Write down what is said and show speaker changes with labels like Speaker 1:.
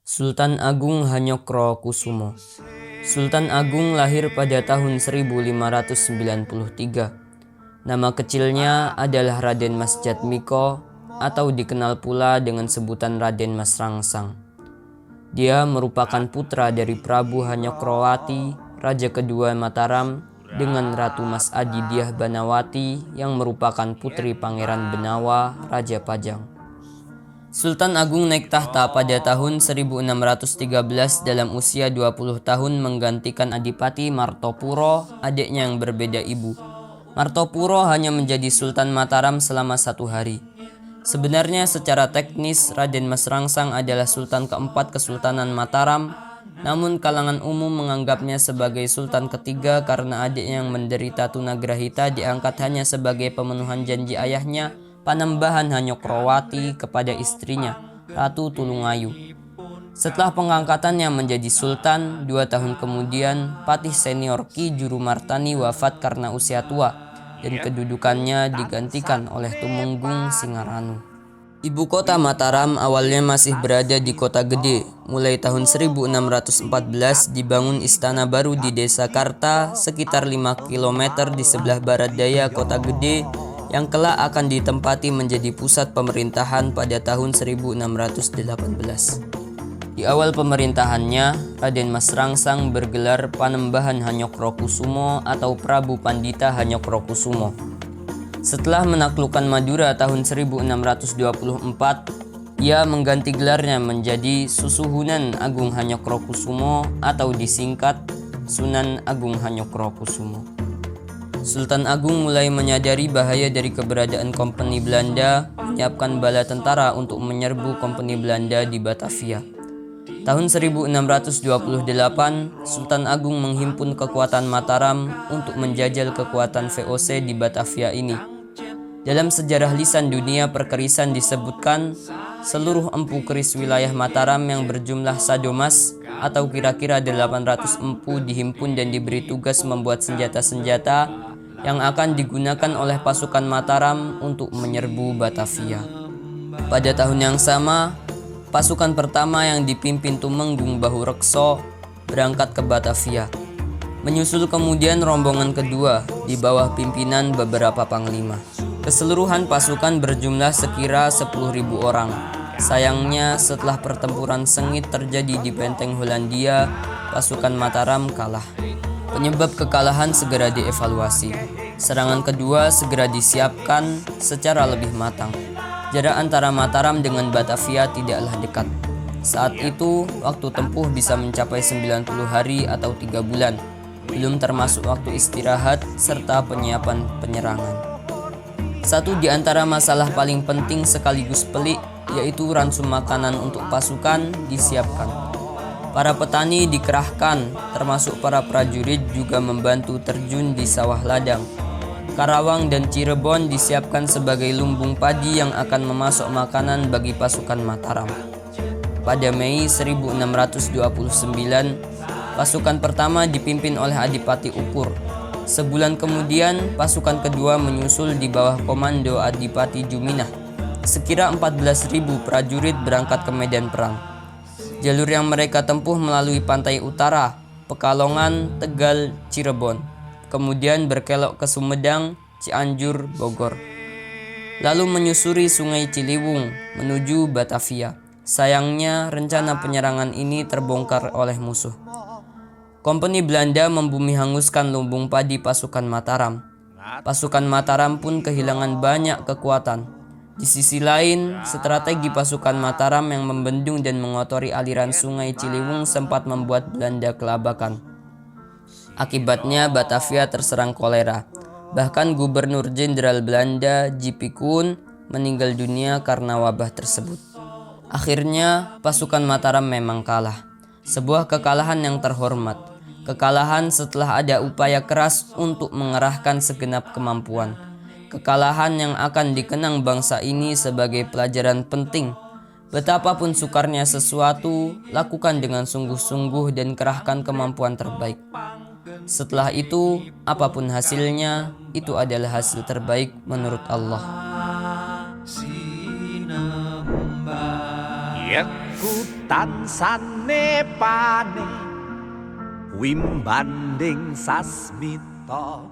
Speaker 1: Sultan Agung Hanyokrokusumo. Sultan Agung lahir pada tahun 1593. Nama kecilnya adalah Raden Mas Jatmiko atau dikenal pula dengan sebutan Raden Mas Rangsang. Dia merupakan putra dari Prabu Hanyokrowati, Raja kedua Mataram, dengan Ratu Mas Adidiah Banawati yang merupakan putri Pangeran Benawa, Raja Pajang. Sultan Agung naik tahta pada tahun 1613 dalam usia 20 tahun menggantikan Adipati Martopuro, adiknya yang berbeda ibu. Martopuro hanya menjadi Sultan Mataram selama 1 hari. Sebenarnya secara teknis Raden Mas Rangsang adalah Sultan keempat Kesultanan Mataram, namun kalangan umum menganggapnya sebagai Sultan ketiga karena adiknya yang menderita tunagrahita diangkat hanya sebagai pemenuhan janji ayahnya Panembahan Hanyokrowati kepada istrinya, Ratu Tulungayu. Setelah pengangkatannya menjadi Sultan, 2 tahun kemudian Patih senior Ki Jurumartani wafat karena usia tua dan kedudukannya digantikan oleh Tumenggung Singaranu. Ibu kota Mataram awalnya masih berada di Kota Gede. Mulai tahun 1614 dibangun istana baru di Desa Karta sekitar 5 km di sebelah barat daya Kota Gede yang kelak akan ditempati menjadi pusat pemerintahan pada tahun 1618. Di awal pemerintahannya, Raden Mas Rangsang bergelar Panembahan Hanyokrokusumo atau Prabu Pandita Hanyokrokusumo. Setelah menaklukkan Madura tahun 1624, ia mengganti gelarnya menjadi Susuhunan Agung Hanyokrokusumo atau disingkat Sunan Agung Hanyokrokusumo. Sultan Agung mulai menyadari bahaya dari keberadaan Kompeni Belanda, menyiapkan bala tentara untuk menyerbu Kompeni Belanda di Batavia. Tahun 1628, Sultan Agung menghimpun kekuatan Mataram untuk menjajal kekuatan VOC di Batavia ini. Dalam sejarah lisan dunia perkerisan disebutkan, seluruh empu keris wilayah Mataram yang berjumlah sadomas atau kira-kira 800 empu dihimpun dan diberi tugas membuat senjata-senjata yang akan digunakan oleh pasukan Mataram untuk menyerbu Batavia. Pada tahun yang sama, pasukan pertama yang dipimpin Tumenggung Bahurekso berangkat ke Batavia. Menyusul kemudian rombongan kedua di bawah pimpinan beberapa panglima. Keseluruhan pasukan berjumlah sekira 10.000 orang. Sayangnya setelah pertempuran sengit terjadi di Benteng Hollandia, pasukan Mataram kalah. Penyebab kekalahan segera dievaluasi. Serangan kedua segera disiapkan secara lebih matang. Jarak antara Mataram dengan Batavia tidaklah dekat. Saat itu, waktu tempuh bisa mencapai 90 hari atau 3 bulan, belum termasuk waktu istirahat serta penyiapan penyerangan. Satu di antara masalah paling penting sekaligus pelik, yaitu ransum makanan untuk pasukan disiapkan. Para petani dikerahkan, termasuk para prajurit juga membantu terjun di sawah ladang. Karawang dan Cirebon disiapkan sebagai lumbung padi yang akan memasok makanan bagi pasukan Mataram. Pada Mei 1629, pasukan pertama dipimpin oleh Adipati Upur. Sebulan kemudian, pasukan kedua menyusul di bawah komando Adipati Juminah. Sekira 14.000 prajurit berangkat ke medan perang. Jalur yang mereka tempuh melalui pantai utara, Pekalongan, Tegal, Cirebon. Kemudian berkelok ke Sumedang, Cianjur, Bogor. Lalu menyusuri Sungai Ciliwung menuju Batavia. Sayangnya rencana penyerangan ini terbongkar oleh musuh. Kompeni Belanda membumi hanguskan lumbung padi pasukan Mataram. Pasukan Mataram pun kehilangan banyak kekuatan. Di sisi lain, strategi pasukan Mataram yang membendung dan mengotori aliran Sungai Ciliwung sempat membuat Belanda kelabakan. Akibatnya Batavia terserang kolera. Bahkan Gubernur Jenderal Belanda J.P. Koen meninggal dunia karena wabah tersebut. Akhirnya pasukan Mataram memang kalah. Sebuah kekalahan yang terhormat. Kekalahan setelah ada upaya keras untuk mengerahkan segenap kemampuan. Kekalahan yang akan dikenang bangsa ini sebagai pelajaran penting. Betapapun sukarnya sesuatu, lakukan dengan sungguh-sungguh dan kerahkan kemampuan terbaik. Setelah itu, apapun hasilnya, itu adalah hasil terbaik menurut Allah.
Speaker 2: Yep. tansane pane wimbanding sasmita